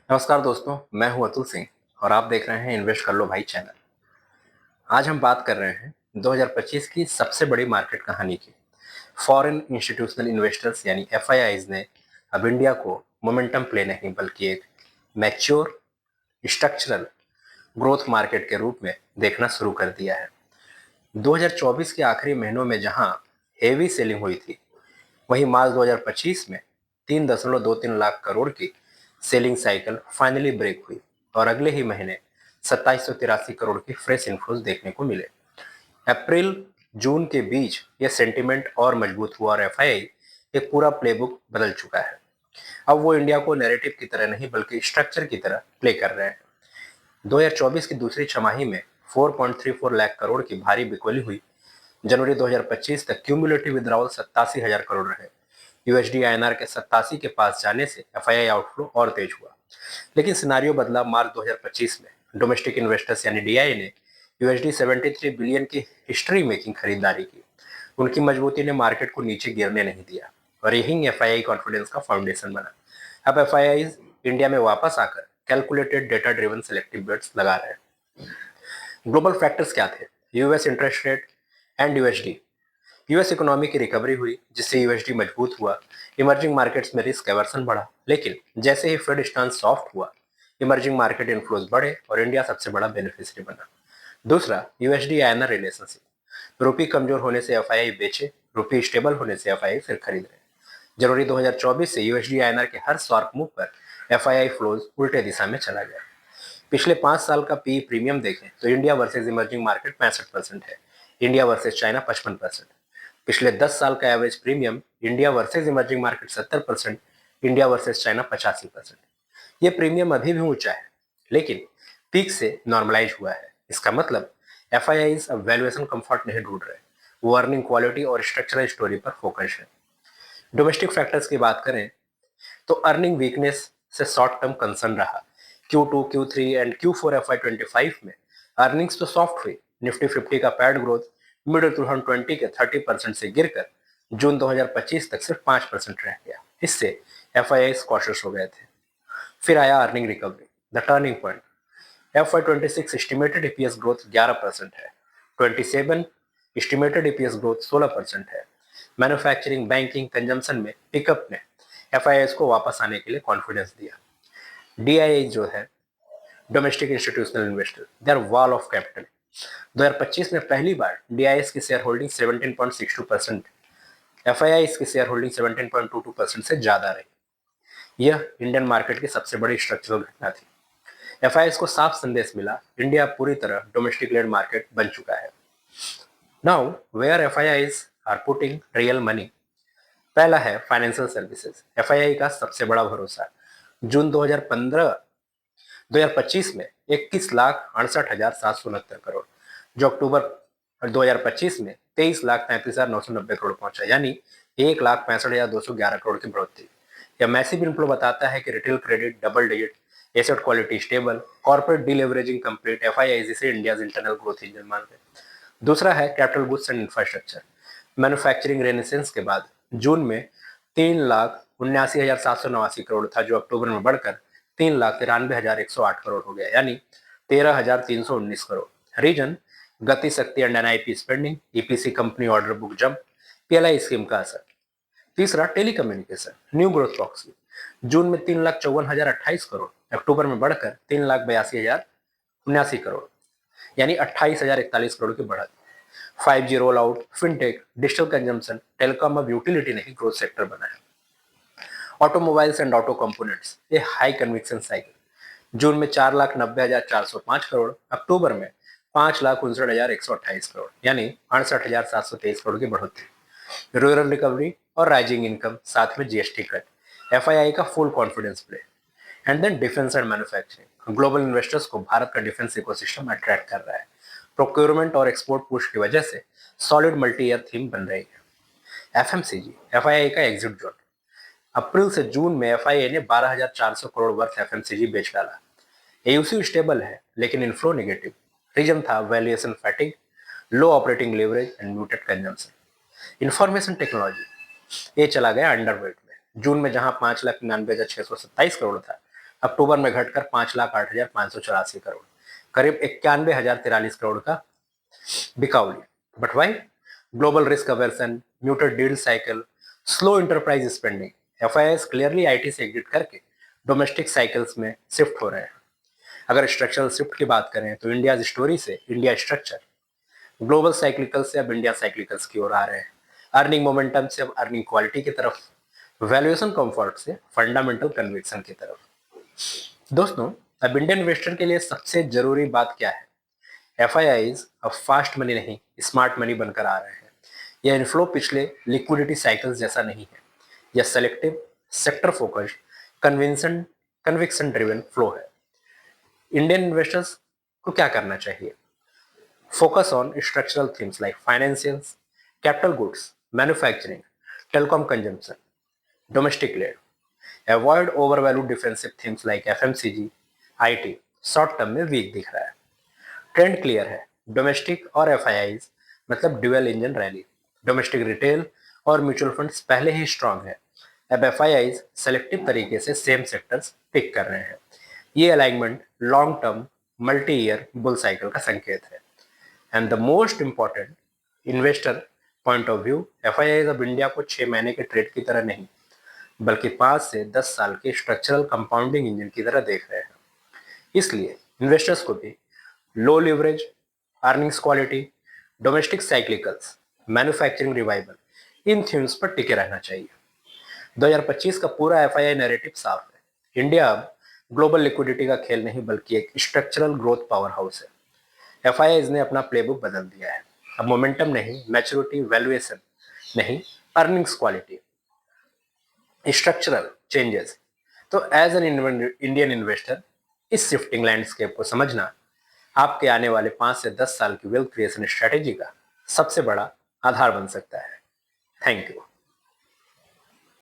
नमस्कार दोस्तों, मैं हूं अतुल सिंह और आप देख रहे हैं इन्वेस्ट कर लो भाई चैनल। आज हम बात कर रहे हैं 2025 की सबसे बड़ी मार्केट कहानी की। फॉरेन इंस्टीट्यूशनल इन्वेस्टर्स यानी एफआईआईज ने अब इंडिया को मोमेंटम प्ले नहीं बल्कि एक मैच्योर स्ट्रक्चरल ग्रोथ मार्केट के रूप में देखना शुरू कर दिया है। 2024 के आखिरी महीनों में जहां हेवी सेलिंग हुई थी, वहीं मार्च 2025 में 3.23 लाख करोड़ की सेलिंग साइकिल फाइनली ब्रेक हुई और अगले ही महीने 2783 करोड़ की फ्रेश इनफ्लोज देखने को मिले। अप्रैल जून के बीच यह सेंटिमेंट और मजबूत हुआ और एफआईआई एक पूरा प्लेबुक बदल चुका है। अब वो इंडिया को नैरेटिव की तरह नहीं बल्कि स्ट्रक्चर की तरह प्ले कर रहे हैं। 2024 की दूसरी छमाही में 4.34 लाख करोड़ की भारी बिकवली हुई। जनवरी 2025 तक क्यूमुलेटिव विड्रॉवल 87,000 करोड़ रहे। यूएसडी आईएनआर के 87 के पास जाने से एफआईआई आउटफ्लो और तेज हुआ। लेकिन सिनारियो बदला मार्च 2025 में। डोमेस्टिक इन्वेस्टर्स यानी डीआई ने यूएसडी 73 बिलियन की हिस्ट्री मेकिंग खरीदारी की। उनकी मजबूती ने मार्केट को नीचे गिरने नहीं दिया और यही एफआईआई कॉन्फिडेंस का फाउंडेशन बना। अब एफआईआई इंडिया में वापस आकर calculated data driven selective bets लगा रहे हैं। ग्लोबल फैक्टर्स क्या थे? US interest rate and USD. US economy की रिकवरी हुई जिससे यूएसडी मजबूत हुआ। इमर्जिंग मार्केट्स में रिस्क एवर्सन बढ़ा, लेकिन जैसे ही फेड स्टांस सॉफ्ट हुआ, इमर्जिंग मार्केट इन्फ्लोज बढ़े और इंडिया सबसे बड़ा बेनिफिशियरी बना। दूसरा, यूएसडी आईएनआर रिलेशनशिप। रुपी कमजोर होने से एफआईआई बेचे, रुपी स्टेबल होने से एफआईआई फिर खरीद रहे। जनवरी 2024 से यूएसडी आईएनआर के हर शार्प मूव पर एफआईआई फ्लोज उल्टे दिशा में चला गया। पिछले 5 साल का पी प्रीमियम देखें तो इंडिया वर्सेज इमर्जिंग मार्केट 65% है, इंडिया वर्सेज चाइना 55%। पिछले 10 साल का average premium India versus emerging market 70%, India versus China 85%। ये प्रीमियम अभी भी ऊंचा है, लेकिन पीक से नॉर्मलाइज हुआ है। इसका मतलब एफआईआईज अब वैल्यूएशन कंफर्ट नहीं ढूंढ रहे, वो अर्निंग क्वालिटी और स्ट्रक्चरल स्टोरी पर फोकस है। डोमेस्टिक फैक्टर्स की बात करें तो अर्निंग वीकनेस से शॉर्ट टर्म कंसर्न रहा। Q2, Q3 and Q4 FY25 में अर्निंग्स तो सॉफ्ट हुई। निफ्टी 50 का पैड ग्रोथ मिड 2020 के 30% से गिरकर जून 2025 तक सिर्फ 5% रह गया। इससे एफआईआई कॉशियस हो गए थे। फिर आया earning recovery, the turning point. FY26 estimated EPS growth 11% है, 27 एस्टिमेटेड ईपीएस ग्रोथ 16% है। मैन्युफैक्चरिंग, बैंकिंग, कंजम्पशन में पिकअप ने एफआईआई को वापस आने के लिए कॉन्फिडेंस दिया। डीआईआई जो है, domestic institutional investor, they are wall of capital. 2025 में पहली बार डीआईएस की शेयर होल्डिंग 17.62%, एफआईआई की शेयर होल्डिंग 17.22% से ज्यादा रही। यह इंडियन मार्केट की सबसे बड़ी स्ट्रक्चरल घटना थी। एफआईआई को साफ संदेश मिला, इंडिया पूरी तरह डोमेस्टिक लेड मार्केट बन चुका है। Now where FII are putting real money. पहला है फाइनेंशियल सर्विसेज, एफआईआई का सबसे बड़ा भरोसा। जून 2025 में 21,68,769 करोड़, जो अक्टूबर 2025 में 23,33,990 करोड़ पहुंचा, यानी 1,65,211 करोड़ की बढ़ोतरी। यह मैसिव इनफ्लो बताता है कि retail credit double digit, asset quality stable, corporate deleveraging complete, FII से इंडिया इंटरनल ग्रोथ इंजन मान रहे। दूसरा है capital goods and infrastructure. Manufacturing renaissance के बाद जून में 3,79,789 करोड़ था, जो अक्टूबर में बढ़कर 3,93,108 करोड़ हो गया, यानी 13,319 करोड़। रीजन, गति शक्ति and NIP spending, EPC company order book jump, PLI scheme का असर। तीसरा टेलीकम्युनिकेशन, न्यू ग्रोथ प्रॉक्सी। जून में 3,54,028 करोड़, अक्टूबर में बढ़कर 3,82,079 करोड़, यानी 28,041 करोड़ की बढ़त। 5G roll out, fintech, digital consumption, telecom अब यूटिलिटी नहीं ग्रोथ सेक्टर बना है। ऑटोमोबाइल्स एंड ऑटो कंपोनेंट्स, ये हाई कन्विक्शन साइकिल। जून में 4,90,405 करोड़, अक्टूबर में 5,59,128 करोड़, यानी 68,723 करोड़ की बढ़ोतरी। रूरल रिकवरी और राइजिंग इनकम, साथ में जीएसटी कट, एफआईआई का full confidence play. And then defence and manufacturing, global investors को भारत का डिफेंस इकोसिस्टम अट्रैक्ट कर रहा है। प्रोक्योरमेंट और एक्सपोर्ट पुश की वजह से सॉलिड मल्टी ईयर थीम बन रही है। एफएमसीजी, एफआईआई का एग्जिट जोन। अप्रैल से जून में एफआईआई ने 12,400 करोड़ वर्थ एफएमसीजी बेच डाला। एयूसी स्टेबल है, लेकिन इनफ्लो नेगेटिव। रीजन था valuation fatigue, low operating leverage and muted consumption. Information technology, ये चला गया अंडरवेट में। जून में जहां 5,99,627 करोड़ था, अक्टूबर में घटकर 5,08,584 करोड़, करीब 91,043 करोड़ का बिकाऊ लिया। But why? Global risk aversion, muted deal cycle, slow enterprise spending, FIIs clearly IT से एग्जिट करके डोमेस्टिक साइकिल्स में शिफ्ट हो रहे हैं। अगर स्ट्रक्चरल शिफ्ट की बात करें तो इंडिया स्टोरी से इंडिया स्ट्रक्चर, ग्लोबल साइक्लिकल से अब इंडिया साइक्लिकल्स की ओर आ रहे हैं, अर्निंग मोमेंटम से अब अर्निंग क्वालिटी की तरफ, वैल्यूएशन कंफर्ट से फंडामेंटल कन्विक्शन की तरफ। दोस्तों, अब इंडियन इन्वेस्टर के लिए सबसे जरूरी बात क्या है? एफआईआईज अब फास्ट मनी नहीं, स्मार्ट मनी बनकर आ रहे हैं। यह इनफ्लो पिछले लिक्विडिटी साइकिल्स जैसा नहीं है, यह selective, sector focused, conviction conviction driven flow है। इंडियन इन्वेस्टर्स को क्या करना चाहिए? Focus on structural themes like financials, capital goods, manufacturing, telecom consumption, domestic led. Avoid overvalued defensive themes like FMCG, IT short term में weak दिख रहा है। Trend clear है, डोमेस्टिक और एफआईआईज मतलब dual engine rally. Domestic retail और mutual funds पहले ही स्ट्रांग है, अब एफआईआईज सेलेक्टिव तरीके से सेम सेक्टर्स पिक कर रहे हैं। ये alignment long term multi year bull cycle का संकेत है। And the most important, investor point of view, FIIs अब इंडिया को 6 महीने के ट्रेड की तरह नहीं, बल्कि 5 से 10 साल के स्ट्रक्चरल कंपाउंडिंग इंजन की तरह देख रहे हैं। इसलिए इन्वेस्टर्स को भी low leverage, earnings quality, domestic cyclicals, manufacturing revival, इन थीम्स पर टिके रहना चाहिए। 2025 का पूरा एफआईआई नैरेटिव साफ है। इंडिया अब ग्लोबल लिक्विडिटी का खेल नहीं बल्कि एक स्ट्रक्चरल ग्रोथ पावर हाउस है। एफआईआईज ने अपना प्लेबुक बदल दिया है। अब मोमेंटम नहीं, मैच्योरिटी, वैल्यूएशन नहीं, अर्निंग्स क्वालिटी, स्ट्रक्चरल चेंजेस। तो एज एन इंडियन इन्वेस्टर इस शिफ्टिंग लैंडस्केप को समझना आपके आने वाले 5 से 10 साल की वेल्थ क्रिएशन स्ट्रेटेजी का सबसे बड़ा आधार बन सकता है। Thank you.